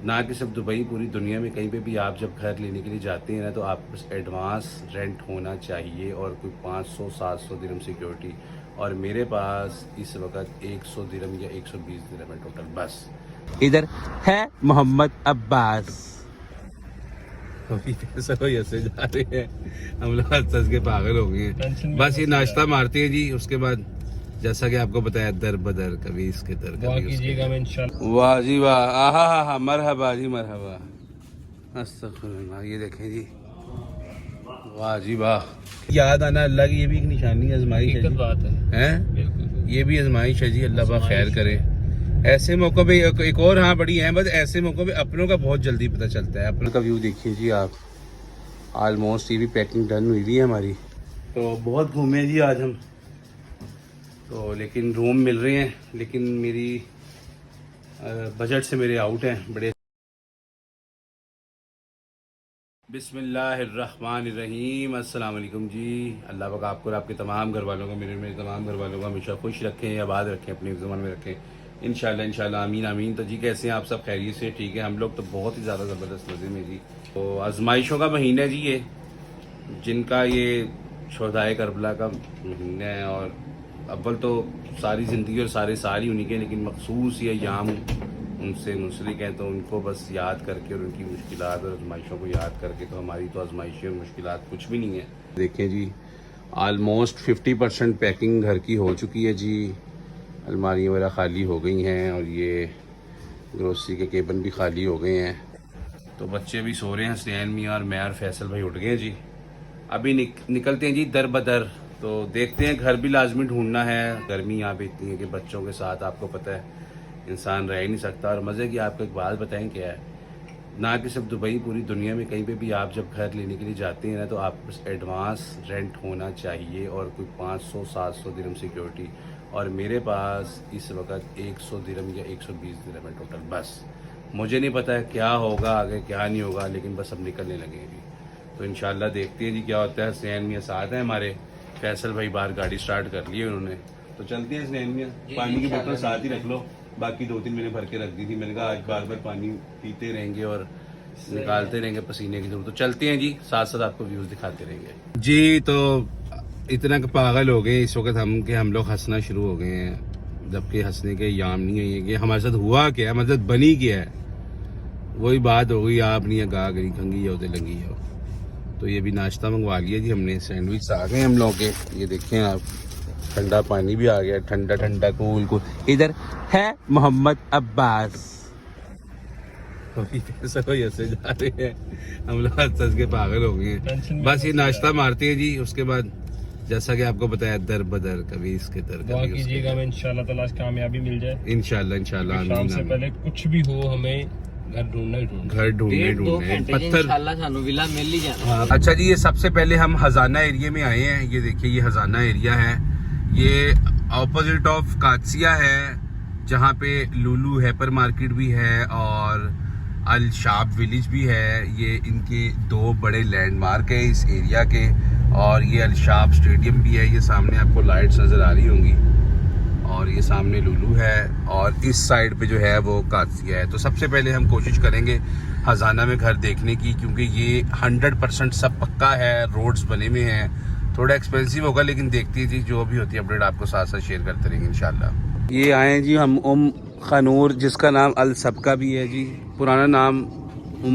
ना कि सिर्फ दुबई, पूरी दुनिया में कहीं पे भी आप जब घर लेने के लिए जाते हैं ना, तो आप बस एडवांस रेंट होना चाहिए और कोई 500-700 दिरहम सिक्योरिटी। और मेरे पास इस वक्त 100 दिरहम या 120 दिरहम है टोटल बस। इधर है मोहम्मद अब्बास, पैसा कोई ऐसे जा रहे हैं, हम लोग हंस के पागल हो गए हैं। बस ये नाश्ता मारते हैं जी, उसके बाद जैसा कि आपको बताया दर बदर, कभी इसके दर कभी कीजिएगा मैं इंशाल्लाह। वाह जी वाह, आहा हा हा, मरहबा जी मरहबा, अस्तगफुरुल्लाह। ये देखें जी, वाह जी वाह। याद आना अल्लाह की ये भी एक निशानी आजमाइश है, बात है बिल्कुल, ये भी आजमाइश है जी। अल्लाह पाक खैर करे। ऐसे मौकों पे एक और हाँ बड़ी है, बस ऐसे मौकों पे अपनों का बहुत जल्दी पता चलता है। अपनों का व्यू देखिए जी आप, ऑलमोस्ट ये भी पैकिंग डन हुई हुई है हमारी। तो बहुत घूमे जी आज हम तो, लेकिन रूम मिल रहे हैं, लेकिन मेरी बजट से मेरे आउट हैं बड़े। बिस्मिल्लाहिर्रहमानिर्रहीम, अस्सलाम वालेकुम जी। अल्लाह पाक आपको और आपके तमाम घर वालों को, मेरे तमाम घर वालों को हमेशा खुश रखें, आबाद रखें, अपने ज़मान में रखें इंशाल्लाह इंशाल्लाह, आमीन आमीन। तो जी कैसे हैं आप सब? खैरियत से? ठीक है, हम लोग तो बहुत ही ज़्यादा ज़बरदस्त मज़े में जी। तो आजमाइशों का महीना है जी ये, जिनका ये शोहदाए करबला का महीना है। और अव्वल तो सारी ज़िंदगी और सारे साल ही उन्हीं के, लेकिन मखसूस ये याम उनसे मुंसलिक हैं, तो उनको बस याद करके और उनकी मुश्किलात और आजमाइशों को याद करके, तो हमारी तो आजमाइशें और मुश्किलात कुछ भी नहीं है। देखें जी, आलमोस्ट 50% पैकिंग घर की हो चुकी है जी। अलमारियाँ वगैरह खाली हो गई हैं और ये ग्रोसरी के केबन भी खाली हो गए हैं। तो बच्चे भी सो रहे हैं, हसनैन मियाँ और मैं और फैसल भाई उठ गए हैं जी। अभी निकलते हैं जी दर बदर। तो देखते हैं, घर भी लाजमी ढूंढना है। गर्मी यहाँ पे इतनी है कि बच्चों के साथ आपको पता है इंसान रह ही नहीं सकता। और मज़े की आपको एक बात बताएं क्या है, ना कि सिर्फ दुबई, पूरी दुनिया में कहीं पे भी आप जब घर लेने के लिए जाते हैं ना, तो आप बस एडवांस रेंट होना चाहिए और कोई 500-700 दिरहम सिक्योरिटी। और मेरे पास इस वक्त 100 दिरहम या 120 दिरहम है टोटल बस। मुझे नहीं पता है क्या होगा आगे, क्या नहीं होगा, लेकिन बस अब निकलने लगे हैं जी। तो इंशाल्लाह देखते हैं जी क्या होता है। हसनैन मियाँ साथ हैं हमारे, फैसल भाई बाहर गाड़ी स्टार्ट कर ली है उन्होंने। तो चलते हैं हसनैन मियाँ, पानी की बोतल साथ ही रख लो, बाकी 2-3 मैंने भर के रख दी थी। मैंने कहा आज बार बार पानी पीते रहेंगे और निकालते रहेंगे पसीने की जरूरत। तो चलते हैं जी, साथ साथ आपको व्यूज दिखाते रहेंगे जी। तो इतना पागल हो गए इस वक्त हम कि हम लोग हंसना शुरू हो गए हैं, जबकि हंसने के याम नहीं है। ये कि हमारे साथ हुआ क्या है, हमारे साथ बनी क्या है, वही बात हो गई। आप नहीं है गा गई खंगी हो तो लंगी हो। तो ये भी नाश्ता मंगवा लिया जी हमने, सैंडविच आ गए हम लोग के। ये देखें आप, ठंडा पानी भी आ गया, ठंडा ठंडा कूल कूल। इधर है मोहम्मद अब्बास, पैसा कोई ऐसे जा रहे हैं, हम लोग हंस के पागल हो गए हैं। बस ये नाश्ता मारते हैं जी, उसके बाद जैसा कि आपको बताया दर बदर, कभी इसके दर कभी कीजिएगा मैं इंशाल्लाह ताला कामयाबी मिल जाए इंशाल्लाह इंशाल्लाह। शाम से पहले कुछ भी हो, हमें घर ढूंढना ही ढूंढना, घर ढूंढने पत्थर इंशाल्लाह सानू विला मिल ही जाना। अच्छा जी, ये सबसे पहले हम हजाना एरिया में आए हैं। ये देखिए, ये हजाना एरिया है, ये ऑपोजिट ऑफ कादसिया है, जहाँ पे लुलू हाइपर मार्केट भी है और अल शाब विलेज भी है। ये इनके दो बड़े लैंडमार्क है इस एरिया के। और ये अल शाब स्टेडियम भी है, ये सामने आपको लाइट्स नज़र आ रही होंगी। और ये सामने लुलू है और इस साइड पे जो है वो कादसिया है। तो सबसे पहले हम कोशिश करेंगे हजाना में घर देखने की, क्योंकि ये 100% सब पक्का है, रोड्स बने हुए हैं। थोड़ा एक्सपेंसिव होगा, लेकिन देखते हैं जी, जो भी होती है अपडेट आपको साथ साथ शेयर करते रहेंगे इंशाल्लाह। ये आए जी हम खनूर, जिसका नाम अल सबका भी है जी। पुराना नाम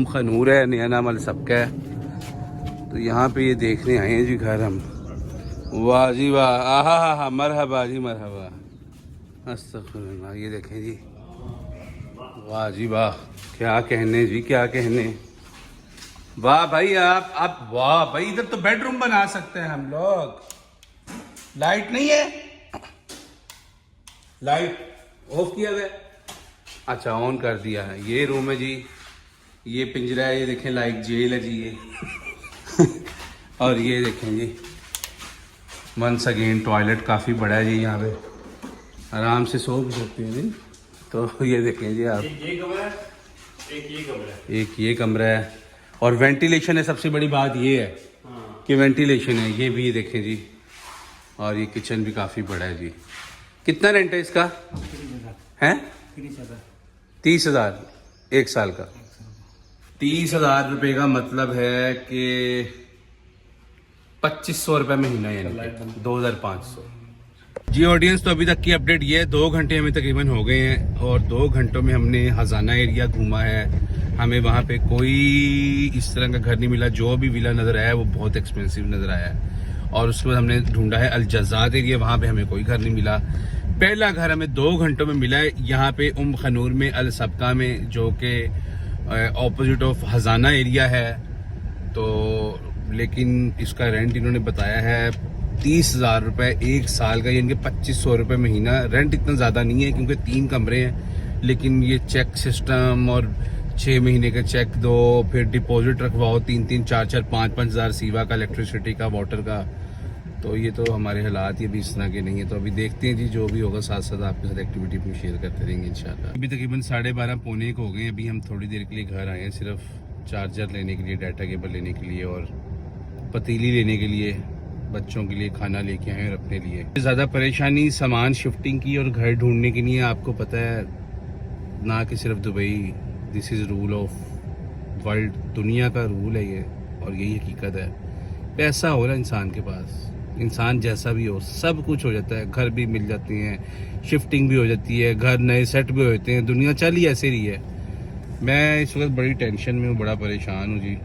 खनूर है, नया नाम अल सबका है। तो यहाँ पे ये देखने आए हैं जी घर हम। वाह जी वाह, आहा हा हा, मरहबा जी मरहबा, अस्तगफुरुल्लाह। ये देखें जी, वाह जी वाह, क्या कहने जी, क्या कहने। वाह भाई आप वाह भाई, इधर तो बेडरूम बना सकते हैं हम लोग। लाइट नहीं है, लाइट ऑफ किया गया, अच्छा ऑन कर दिया है। ये रूम है जी, ये पिंजरा है, ये देखें लाइक जेल है जी ये और ये देखें जी, वंस अगेन टॉयलेट काफ़ी बड़ा है जी, यहाँ पे आराम से सो भी सकते हैं जी। तो ये देखें जी आप, एक ये कमरा है, एक ये कमरा है और वेंटिलेशन है। सबसे बड़ी बात ये है कि वेंटिलेशन है, ये भी देखें जी। और ये किचन भी काफ़ी बड़ा है जी। कितना रेंट है इसका? है 30,000। 1 साल का 30,000 रुपये का मतलब है कि 2500 रुपये महीना, यानी 2,500। जी ऑडियंस, तो अभी तक की अपडेट ये है, 2 घंटे हमें तकरीबन हो गए हैं और 2 घंटों में हमने हजाना एरिया घूमा है। हमें वहाँ पे कोई इस तरह का घर नहीं मिला, जो भी विला नज़र आया वो बहुत एक्सपेंसिव नज़र आया है। और उसके बाद हमने ढूंढा है अल-जज़ाद एरिया, वहाँ पे हमें कोई घर नहीं मिला। पहला घर हमें 2 घंटों में मिला है यहाँ पे खनूर में अल सबका में, जो कि ऑपोजिट ऑफ हजाना एरिया है। तो लेकिन इसका रेंट इन्होंने बताया है 30,000 रुपये 1 साल का, यानी कि 2500 रुपये महीना। रेंट इतना ज़्यादा नहीं है क्योंकि 3 कमरे हैं, लेकिन ये चेक सिस्टम और 6 महीने का चेक दो, फिर डिपॉजिट रखवाओ 3-3, 4-4, 5-5 हज़ार सीवा का, इलेक्ट्रिसिटी का, वाटर का। तो ये तो हमारे हालात ये भी इस तरह के नहीं है। तो अभी देखते हैं जी, जो भी होगा साथ साथ आपके साथ एक्टिविटी भी शेयर करते रहेंगे इंशाल्लाह। अभी तकरीबन 12:30 पौने 1 हो गए। अभी हम थोड़ी देर के लिए घर आए हैं, सिर्फ चार्जर लेने के लिए, डाटा केबल लेने के लिए और पतीली लेने के लिए, बच्चों के लिए खाना लेके आए और अपने लिए। ज़्यादा परेशानी सामान शिफ्टिंग की और घर ढूंढने की नहीं है। आपको पता है ना कि सिर्फ Dubai, this is rule of world, दुनिया का रूल है ये और यही हकीकत है। पैसा हो रहा है इंसान के पास, इंसान जैसा भी हो सब कुछ हो जाता है। घर भी मिल जाती हैं, शिफ्टिंग भी हो जाती है, घर नए सेट भी हो जाते हैं। दुनिया चल ही ऐसे रही है। मैं इस वक्त बड़ी टेंशन में हूँ, बड़ा परेशान हूँ जी।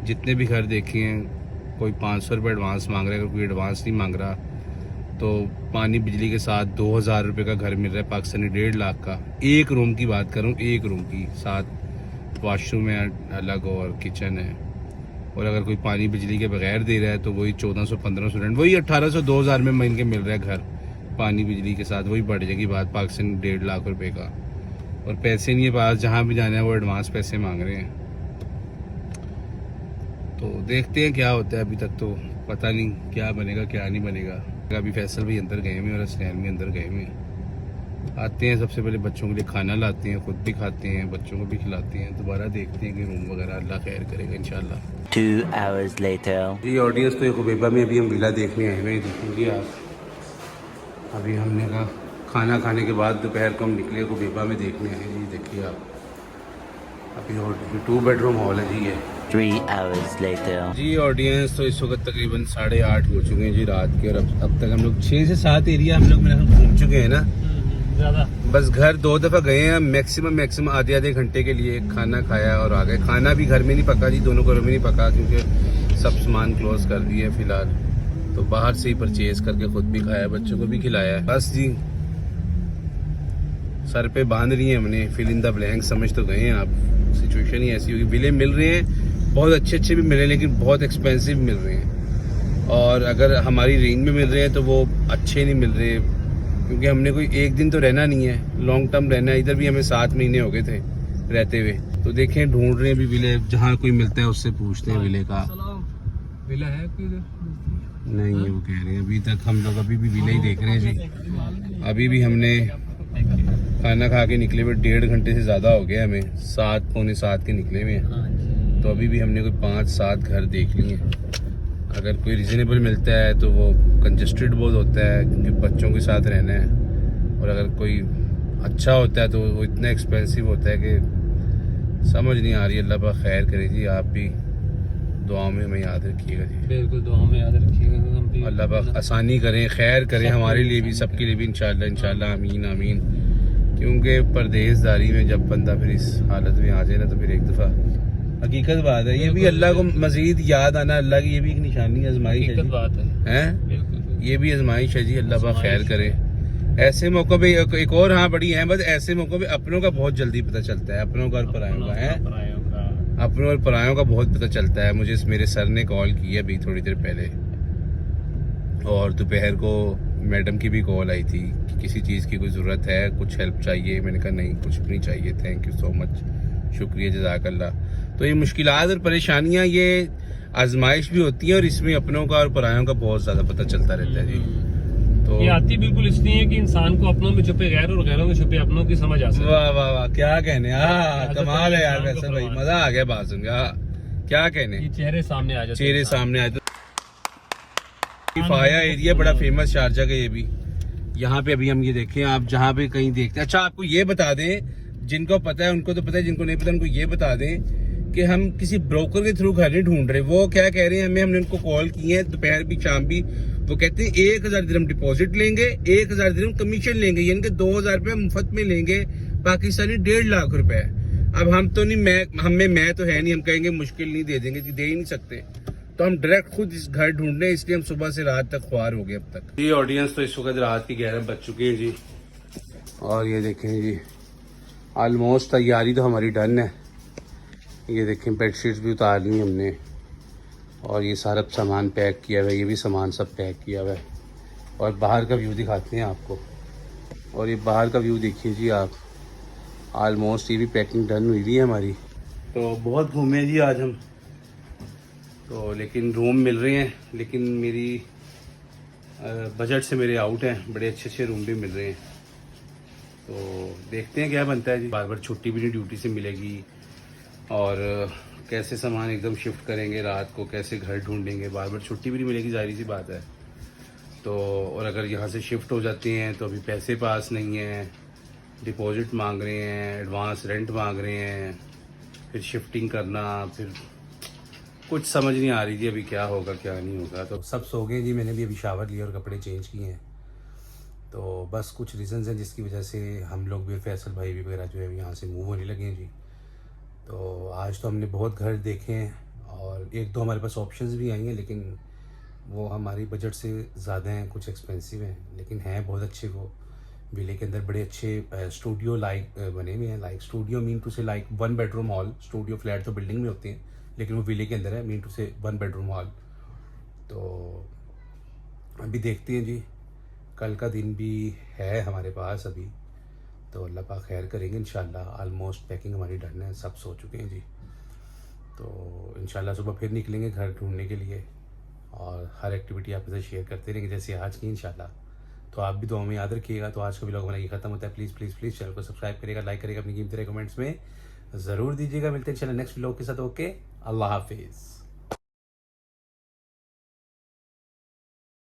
जितने भी घर देखे हैं, कोई 500 रुपये एडवांस मांग रहा है, कोई एडवांस नहीं मांग रहा। तो पानी बिजली के साथ 2,000 रुपये का घर मिल रहा है पाकिस्तानी, 1.5 लाख का। 1 रूम की बात करूँ, 1 रूम की, साथ वॉशरूम है अलग और किचन है। और अगर कोई पानी बिजली के बगैर दे रहा है तो वही 1400-1500 रेंट, वही 1800-2000 में महीने के मिल रहा है घर पानी बिजली के साथ। वही बढ़ जाएगी बात, पाकिस्तान 1.5 लाख रुपए का। और पैसे नहीं है पास, जहाँ भी जाना है वो एडवांस पैसे मांग रहे हैं। तो देखते हैं क्या होता है। अभी तक तो पता नहीं क्या बनेगा क्या नहीं बनेगा। अभी फैसल भी अंदर गए हुए और असलैन भी अंदर गए हुए। आते हैं, सबसे पहले बच्चों के लिए खाना लाते हैं, खुद भी खाते हैं, बच्चों को भी खिलाते हैं। दोबारा देखते हैं कि रूम वगैरह अल्लाह खैर करेगा इंशाल्लाह। 2 hours later. जी ऑडियंस, तो ये खुबैबा में अभी हम विला देखने आए हुए हैं, देखेंगे आप। अभी हमने कहा खाना खाने के बाद दोपहर को हम निकले खुबैबा में देखने आए हैं। जी देखिए आप, अभी 2 बेडरूम हॉल है जी ये। 3 hours later. जी ऑडियंस, तो इस वक्त तकरीबन 8:30 हो चुके हैं जी रात के। और अब तक हम लोग 6 से 7 एरिया हम लोग मेरे घूम चुके हैं ना। बस घर 2 दफ़ा गए हैं, मैक्सिमम आधे घंटे के लिए खाना खाया और आ गए। खाना भी घर में नहीं पका जी, दोनों घरों में नहीं पका क्योंकि सब सामान क्लोज कर दिए फिलहाल। तो बाहर से ही परचेज करके खुद भी खाया, बच्चों को भी खिलाया। बस जी सर पे बांध रही है हमने, फिल इन द ब्लैंक, समझ तो गए हैं आप। सिचुएशन ही ऐसी होगी, विले मिल रहे हैं, बहुत अच्छे भी मिल रहे हैं, लेकिन बहुत एक्सपेंसिव मिल रहे हैं। और अगर हमारी रेंज में मिल रहे हैं तो वो अच्छे नहीं मिल रहे, क्योंकि हमने कोई एक दिन तो रहना नहीं है, लॉन्ग टर्म रहना है। इधर भी हमें 7 महीने हो गए थे रहते हुए। तो देखें, ढूंढ रहे हैं भी विले, जहाँ कोई मिलता है उससे पूछते हैं विले का। विला है कोई? नहीं है, वो कह रहे हैं अभी तक हम लोग अभी भी विले ही देख रहे हैं जी। अभी भी हमने खाना खा के निकले हुए 1.5 घंटे से ज़्यादा हो गया हमें, 7 पौने 7 के निकले हुए हैं। तो अभी भी हमने कोई 5-7 घर देख लिए हैं। अगर कोई रीज़नेबल मिलता है तो वो कंजस्टेड बहुत होता है क्योंकि बच्चों के साथ रहना है। और अगर कोई अच्छा होता है तो वो इतना एक्सपेंसिव होता है कि समझ नहीं आ रही। अल्लाह पाक खैर करे जी, आप भी दुआओं में हमें याद रखिएगा जी। बिल्कुल दुआओं में याद रखिएगा। अल्लाह पाक आसानी करें, खैर करें हमारे लिए भी, सबके लिए भी इंशाल्लाह आमीन आमीन। क्योंकि परदेशदारी में जब बंदा फिर इस हालत में आ जाए ना, तो फिर एक दफ़ा हकीकत बात है, ये भी अल्लाह को मजीद याद आना, अल्लाह की ये भी एक निशानी आजमाइश है, बात है ये भी आजमाइश है जी। अल्लाह पाक खैर करे। ऐसे मौक़ों पे एक और हाँ बड़ी है, बस ऐसे मौक़ों पे अपनों का बहुत जल्दी पता चलता है, अपनों का और परायों का है, अपनों और परायों का बहुत पता चलता है। मुझे मेरे सर ने कॉल की है अभी थोड़ी देर पहले, और दोपहर को मैडम की भी कॉल आई थी कि किसी चीज़ की कोई ज़रूरत है, कुछ हेल्प चाहिए। मैंने कहा नहीं, कुछ भी नहीं चाहिए, थैंक यू सो मच, शुक्रिया, जज़ाकल्लाह। तो ये मुश्किलात और परेशानियाँ ये आजमाइश भी होती है, और इसमें अपनों का और परायों का बहुत ज़्यादा पता चलता रहता है जी। तो ये आती बिल्कुल इसलिए है कि इंसान को अपनों में छुपे गैर और गैरों में छुपे अपनों की समझ आ सके। वाह वाह वाह, क्या कहने, कमाल है यार, वैसे भाई मज़ा आ गया बात सुन के। क्या कहने, चेहरे सामने आ जाते, चेहरे सामने आए। फाया एरिया बड़ा फेमस शारजा का ये भी। यहाँ पे अभी हम ये देखें, आप जहाँ पे कहीं देखते हैं। अच्छा आपको ये बता दें, जिनको पता है उनको तो पता है, जिनको नहीं पता उनको ये बता दें कि हम किसी ब्रोकर के थ्रू घर नहीं ढूंढ रहे। वो क्या कह रहे हैं हमें, हमने उनको कॉल किए हैं दोपहर भी शाम भी, वो कहते हैं 1000 दिरहम डिपॉजिट लेंगे, 1000 दिरहम कमीशन लेंगे, यानी कि 2000 रुपये मुफ्त में लेंगे, पाकिस्तानी 1.5 लाख रुपए। अब हम तो नहीं, मैं तो है नहीं, हम कहेंगे मुश्किल नहीं दे देंगे, दे ही नहीं सकते, तो हम डायरेक्ट खुद इस घर ढूंढ रहे हैं, इसलिए हम सुबह से रात तक ख्वार हो गए अब तक। ये ऑडियंस तो इस वक्त रात की 11 बज चुकी है जी, और ये देखें जी ऑलमोस्ट तैयारी तो हमारी डन है। ये देखें बेडशीट्स भी उतार ली हमने, और ये सारा सामान पैक किया हुआ है, ये भी सामान सब पैक किया हुआ है। और बाहर का व्यू दिखाते हैं आपको, और ये बाहर का व्यू देखिए जी आप, ऑलमोस्ट ये भी पैकिंग डन हुई है हमारी। तो बहुत घूमे जी आज हम तो, लेकिन रूम मिल रहे हैं, लेकिन मेरी बजट से मेरे आउट हैं, बड़े अच्छे अच्छे रूम भी मिल रहे हैं। तो देखते हैं क्या बनता है जी। बार बार छुट्टी भी नहीं ड्यूटी से मिलेगी, और कैसे सामान एकदम शिफ्ट करेंगे रात को, कैसे घर ढूंढेंगे, बार बार छुट्टी भी नहीं मिलेगी, जाहिर सी बात है। तो और अगर यहाँ से शिफ्ट हो जाते हैं तो अभी पैसे पास नहीं हैं, डिपॉजिट मांग रहे हैं, एडवांस रेंट मांग रहे हैं, फिर शिफ्टिंग करना, फिर कुछ समझ नहीं आ रही थी अभी क्या होगा क्या नहीं होगा। तो सब सो गए जी, मैंने भी अभी शावर लिया और कपड़े चेंज किए हैं। तो बस कुछ रीज़न्स हैं जिसकी वजह से हम लोग भी, फैसल भाई भी वगैरह जो है यहाँ से मूव होने लगे हैं जी। तो आज तो हमने बहुत घर देखे हैं, और एक दो हमारे पास ऑप्शंस भी आई हैं, लेकिन वो हमारी बजट से ज़्यादा हैं, कुछ एक्सपेंसिव हैं, लेकिन हैं बहुत अच्छे। वो विले के अंदर बड़े अच्छे स्टूडियो लाइक बने हुए हैं, लाइक स्टूडियो मीन टू से like 1 bedroom hall. Studio flat तो बिल्डिंग में होते हैं, लेकिन वो विले के अंदर है, मीन टू से 1 बेडरूम हॉल। तो अभी देखते हैं जी, कल का दिन भी है हमारे पास अभी, तो अल्लाह पाक खैर करेंगे इंशाल्लाह। ऑलमोस्ट पैकिंग हमारी डन है, सब सो चुके हैं जी। तो इंशाल्लाह सुबह फिर निकलेंगे घर ढूंढने के लिए, और हर एक्टिविटी आपके साथ शेयर करते रहेंगे जैसे आज की इंशाल्लाह। तो आप भी दुआ में याद रखिएगा। तो आज का व्लॉग हमारा ये खत्म होता है। प्लीज़ प्लीज़ प्लीज़ चैनल को सब्सक्राइब करेगा, लाइक करेगा, अपनी कीमती कमेंट्स में ज़रूर दीजिएगा। मिलते हैं इंशाल्लाह नेक्स्ट व्लॉग के साथ। ओके, अल्लाह हाफिज़।